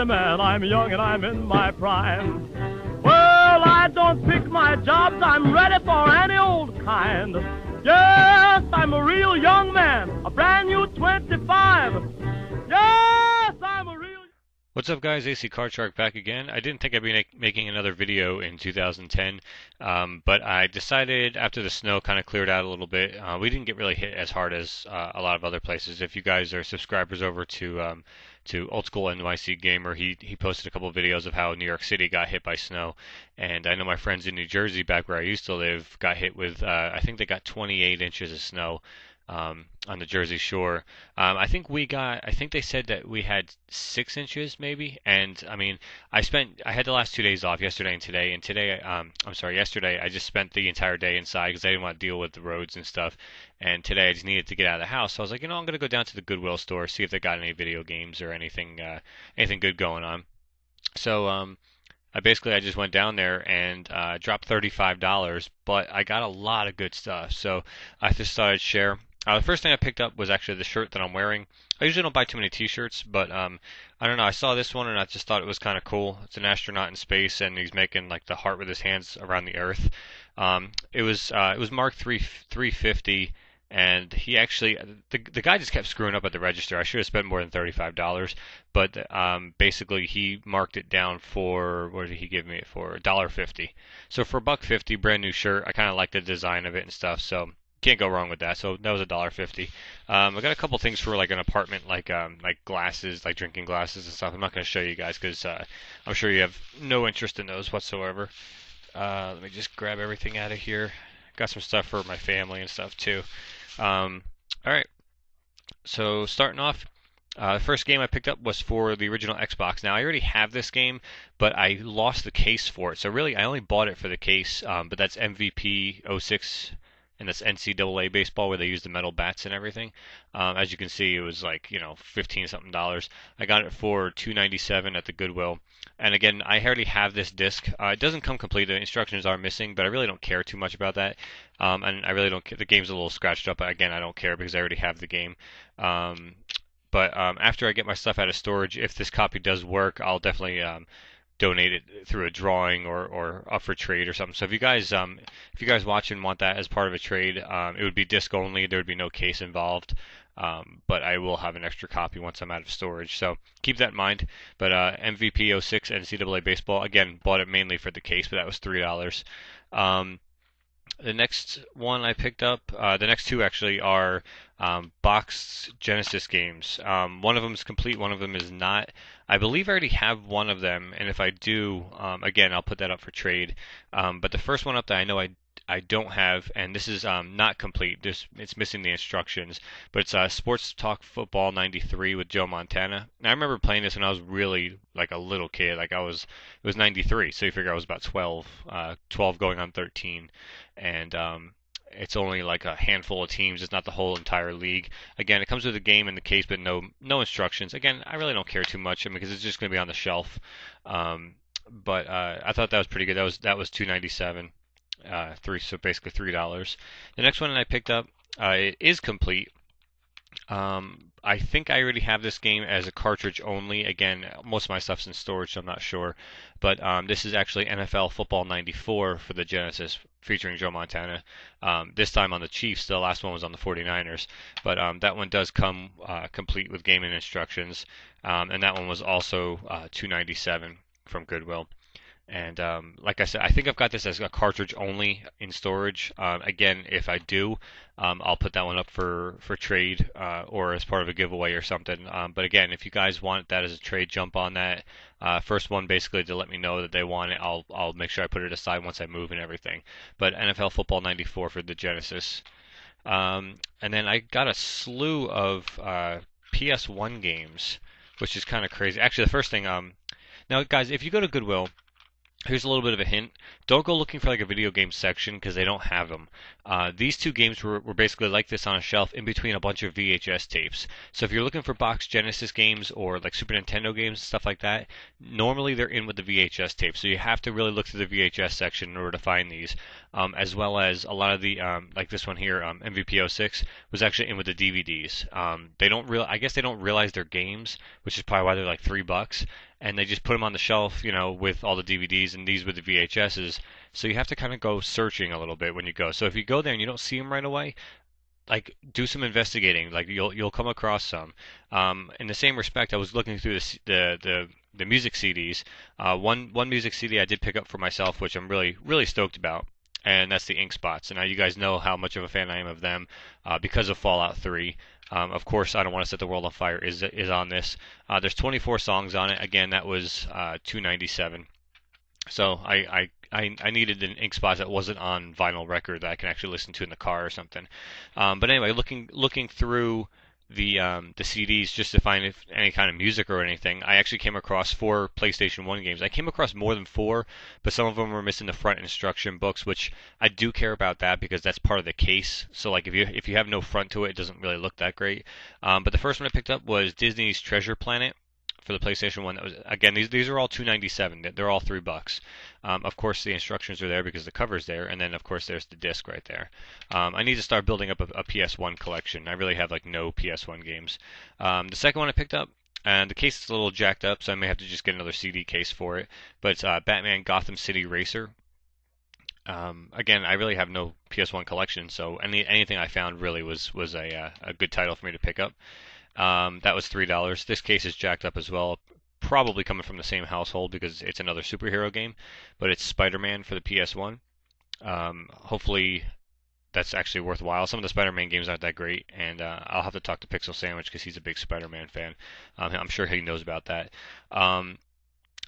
man. I'm young and I'm in my prime. Well, I don't pick my jobs. I'm ready for any old kind. Yes, I'm a real young man, a brand new 25. Yes, I'm a real... What's up, guys? ACCardShark back again. I didn't think I'd be making another video in 2010, but I decided after the snow kind of cleared out a little bit, we didn't get really hit as hard as a lot of other places. If you guys are subscribers over to Old School NYC Gamer, he posted a couple of videos of how New York City got hit by snow, and I know my friends in New Jersey, back where I used to live, got hit with I think they got 28 inches of snow. On the Jersey Shore. I think they said that we had 6 inches maybe. And I mean, I had the last 2 days off, yesterday and today. And today, yesterday I just spent the entire day inside because I didn't want to deal with the roads and stuff. And today I just needed to get out of the house. So I was like, I'm going to go down to the Goodwill store, see if they got any video games or anything good going on. So, I just went down there and dropped $35, but I got a lot of good stuff. So I just thought I'd share. The first thing I picked up was actually the shirt that I'm wearing. I usually don't buy too many t-shirts, but I don't know. I saw this one and I just thought it was kind of cool. It's an astronaut in space and he's making like the heart with his hands around the Earth. It was marked 350, and he actually the guy just kept screwing up at the register. I should have spent more than $35, but basically he marked it down for, what did he give me it for? $1.50. So for $1.50, brand new shirt. I kind of like the design of it and stuff, so can't go wrong with that. So that was $1.50. I got a couple things for like an apartment, like glasses, like drinking glasses and stuff. I'm not going to show you guys because I'm sure you have no interest in those whatsoever. Let me just grab everything out of here. Got some stuff for my family and stuff too. All right. So starting off, the first game I picked up was for the original Xbox. Now I already have this game, but I lost the case for it. So really, I only bought it for the case. But that's MVP 06. And that's NCAA baseball, where they use the metal bats and everything. As you can see, it was like, $15 something. I got it for $2.97 at the Goodwill. And again, I already have this disc. It doesn't come complete. The instructions are missing, but I really don't care too much about that. And I really don't care. The game's a little scratched up, but again, I don't care because I already have the game. But after I get my stuff out of storage, if this copy does work, I'll definitely donate it through a drawing or up for trade or something. So if you guys watch and want that as part of a trade, it would be disc only. There would be no case involved. But I will have an extra copy once I'm out of storage. So keep that in mind. But MVP 06 NCAA baseball, again, bought it mainly for the case, but that was $3. The next one I picked up, the next two actually are boxed Genesis games. One of them is complete, one of them is not. I believe I already have one of them, and if I do, again, I'll put that up for trade. But the first one up that I know I don't have, and this is not complete. It's missing the instructions, but it's Sports Talk Football 93 with Joe Montana. And I remember playing this when I was really like a little kid. It was 93, so you figure I was about 12 going on 13, and it's only like a handful of teams. It's not the whole entire league. Again, it comes with a game in the case, but no instructions. Again, I really don't care too much because it's just going to be on the shelf. But I thought that was pretty good. That was $2.97. So basically $3. The next one that I picked up, it is complete. I think I already have this game as a cartridge only. Again, most of my stuff's in storage, so I'm not sure. But this is actually NFL Football 94 for the Genesis, featuring Joe Montana. This time on the Chiefs. The last one was on the 49ers. But that one does come complete with game and instructions. And that one was also $2.97 from Goodwill. And like I said, I think I've got this as a cartridge only in storage. Again, if I do, I'll put that one up for trade or as part of a giveaway or something. But again, if you guys want that as a trade, jump on that. First one basically to let me know that they want it. I'll make sure I put it aside once I move and everything. But NFL Football 94 for the Genesis. And then I got a slew of PS1 games, which is kind of crazy. Actually, the first thing, now guys, if you go to Goodwill, here's a little bit of a hint. Don't go looking for like a video game section because they don't have them. These two games were basically like this on a shelf in between a bunch of VHS tapes. So if you're looking for box Genesis games or like Super Nintendo games and stuff like that, normally they're in with the VHS tape. So you have to really look through the VHS section in order to find these. As well as a lot of the, like this one here, MVP 06, was actually in with the DVDs. I guess they don't realize they're games, which is probably why they're like $3. and they just put them on the shelf, with all the DVDs, and these with the VHSs. So you have to kind of go searching a little bit when you go. So if you go there and you don't see them right away, like do some investigating. Like you'll come across some. In the same respect, I was looking through the music CDs. One music CD I did pick up for myself, which I'm really really stoked about, and that's the Ink Spots. And now you guys know how much of a fan I am of them because of Fallout 3. Of course, I Don't Want to Set the World on Fire is on this. There's 24 songs on it. Again, that was $2.97. So I needed an ink spot that wasn't on vinyl record that I can actually listen to in the car or something. But anyway, looking through the CDs just to find if any kind of music or anything, I actually came across 4 PlayStation 1 games. I came across more than 4, but some of them were missing the front instruction books, which I do care about that because that's part of the case. So like if you have no front to it, it doesn't really look that great. But the first one I picked up was Disney's Treasure Planet for the PlayStation 1. That was, again, these are all $2.97. They're all $3. Of course, the instructions are there because the cover's there, and then of course there's the disc right there. I need to start building up a PS1 collection. I really have like no PS1 games. The second one I picked up, and the case is a little jacked up, so I may have to just get another CD case for it. But it's Batman Gotham City Racer. Again, I really have no PS1 collection, so anything I found really was a good title for me to pick up. That was $3. This case is jacked up as well, probably coming from the same household because it's another superhero game, but it's Spider-Man for the PS1. Hopefully that's actually worthwhile. Some of the Spider-Man games aren't that great, and I'll have to talk to Pixel Sandwich because he's a big Spider-Man fan. I'm sure he knows about that.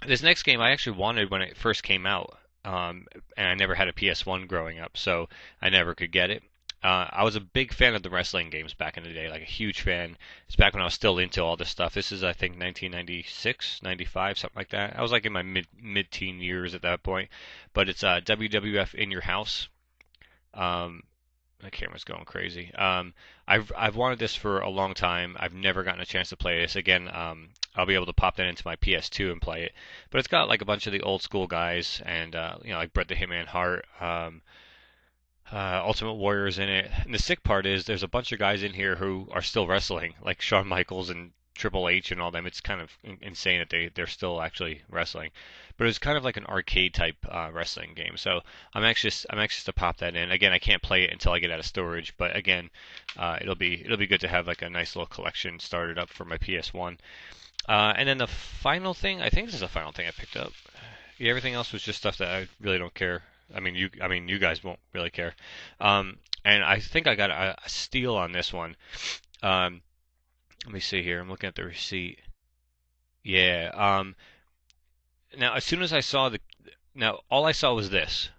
This next game I actually wanted when it first came out, and I never had a PS1 growing up, so I never could get it. I was a big fan of the wrestling games back in the day, like a huge fan. It's back when I was still into all this stuff. This is, I think, 1996, 95, something like that. I was like in my mid-teen years at that point. But it's WWF In Your House. The camera's going crazy. I've wanted this for a long time. I've never gotten a chance to play this. Again, I'll be able to pop that into my PS2 and play it. But it's got like a bunch of the old school guys, and like Bret the Hitman Hart. Ultimate Warrior's in it. And the sick part is there's a bunch of guys in here who are still wrestling, like Shawn Michaels and Triple H and all them. It's kind of insane that they're still actually wrestling. But it was kind of like an arcade type wrestling game. So I'm anxious to pop that in. Again, I can't play it until I get out of storage, but again, it'll be good to have like a nice little collection started up for my PS1. And then the final thing, I think this is the final thing I picked up. Yeah, everything else was just stuff that I really don't care. I mean, you guys won't really care. And I think I got a steal on this one. Let me see here. I'm looking at the receipt. Yeah. Now, as soon as I saw all I saw was this,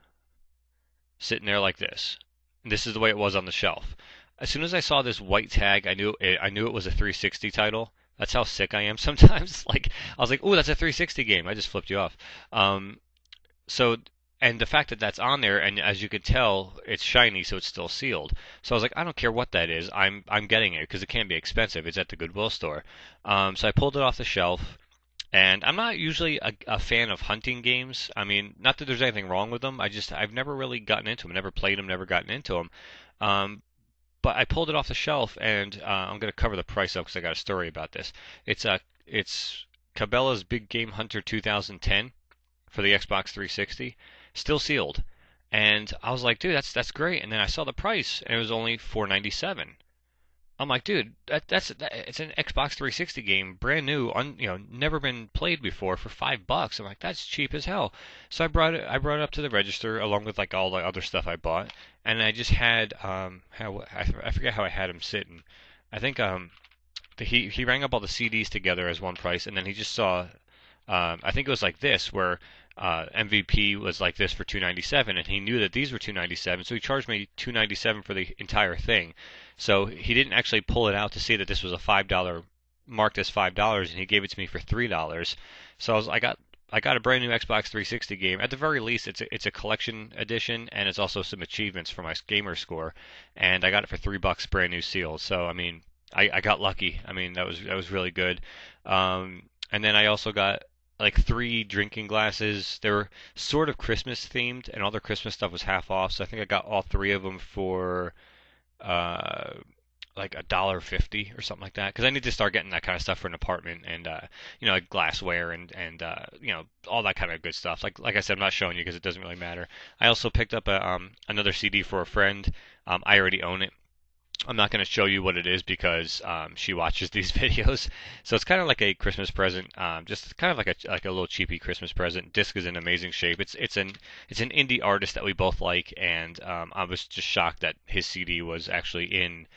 sitting there like this. And this is the way it was on the shelf. As soon as I saw this white tag, I knew it was a 360 title. That's how sick I am sometimes. Like I was like, "Oh, that's a 360 game." I just flipped you off. So. And the fact that that's on there, and as you can tell, it's shiny, so it's still sealed. So I was like, I don't care what that is. I'm getting it because it can't be expensive. It's at the Goodwill store. So I pulled it off the shelf, and I'm not usually a fan of hunting games. I mean, not that there's anything wrong with them. I've never really gotten into them. Never played them. Never gotten into them. But I pulled it off the shelf, and I'm going to cover the price up because I got a story about this. It's Cabela's Big Game Hunter 2010 for the Xbox 360. Still sealed, and I was like, dude, that's great. And then I saw the price, and it was only $4.97. I'm like, dude, it's an Xbox 360 game, brand new, never been played before for $5. I'm like, that's cheap as hell. So I brought it up to the register along with like all the other stuff I bought, and I just had I forget how I had him sitting. I think he rang up all the CDs together as one price, and then he just saw. I think it was like this where. MVP was like this for $2.97, and he knew that these were $2.97, so he charged me $2.97 for the entire thing. So he didn't actually pull it out to see that this was a $5 marked as $5, and he gave it to me for $3. So I got a brand new Xbox 360 game. At the very least, it's a collection edition, and it's also some achievements for my gamer score, and I got it for $3 brand new sealed. So I mean, I got lucky. I mean, that was really good. And then I also got like 3 drinking glasses. They were sort of Christmas themed, and all their Christmas stuff was half off. So I think I got all 3 of them for like $1.50 or something like that, because I need to start getting that kind of stuff for an apartment, and like glassware and all that kind of good stuff. Like I said, I'm not showing you because it doesn't really matter. I also picked up another CD for a friend. I already own it. I'm not going to show you what it is because she watches these videos. So it's kind of like a Christmas present, just kind of like a little cheapy Christmas present. Disc is in amazing shape. It's an indie artist that we both like, and I was just shocked that his CD was actually in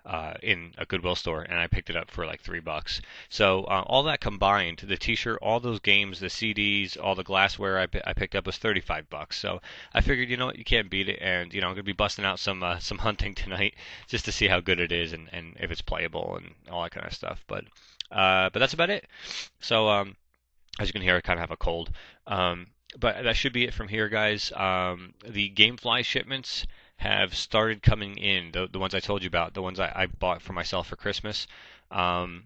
a Goodwill store, and I picked it up for like $3. So all that combined, the T-shirt, all those games, the CDs, all the glassware I picked up was $35. So I figured, you know what, you can't beat it, and I'm gonna be busting out some hunting tonight just to see how good it is and if it's playable and all that kind of stuff. But that's about it. So as you can hear, I kind of have a cold. But that should be it from here, guys. The GameFly shipments have started coming in. The ones I told you about, the ones I bought for myself for Christmas. Um,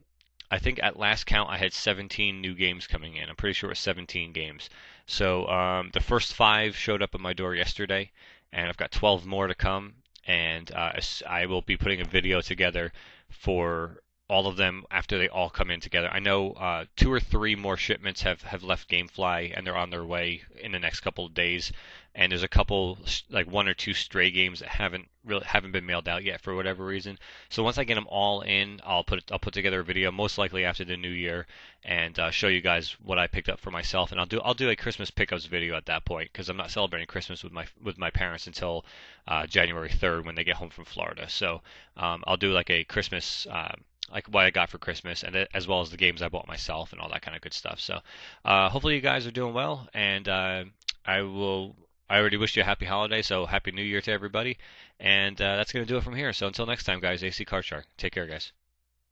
I think at last count I had 17 new games coming in. I'm pretty sure it was 17 games. So the first 5 showed up at my door yesterday, and I've got 12 more to come. And I will be putting a video together for all of them after they all come in together. I know 2 or 3 more shipments have left GameFly, and they're on their way in the next couple of days. And there's a couple, like 1 or 2 stray games that haven't been mailed out yet for whatever reason. So once I get them all in, I'll put together a video, most likely after the new year, and show you guys what I picked up for myself. And I'll do a Christmas pickups video at that point, because I'm not celebrating Christmas with my parents until January 3rd when they get home from Florida. So I'll do like a Christmas. Like what I got for Christmas, and as well as the games I bought myself and all that kind of good stuff. So hopefully you guys are doing well, and I already wished you a happy holiday, so happy New Year to everybody, and that's going to do it from here. So until next time, guys, AC Card Shark. Take care, guys.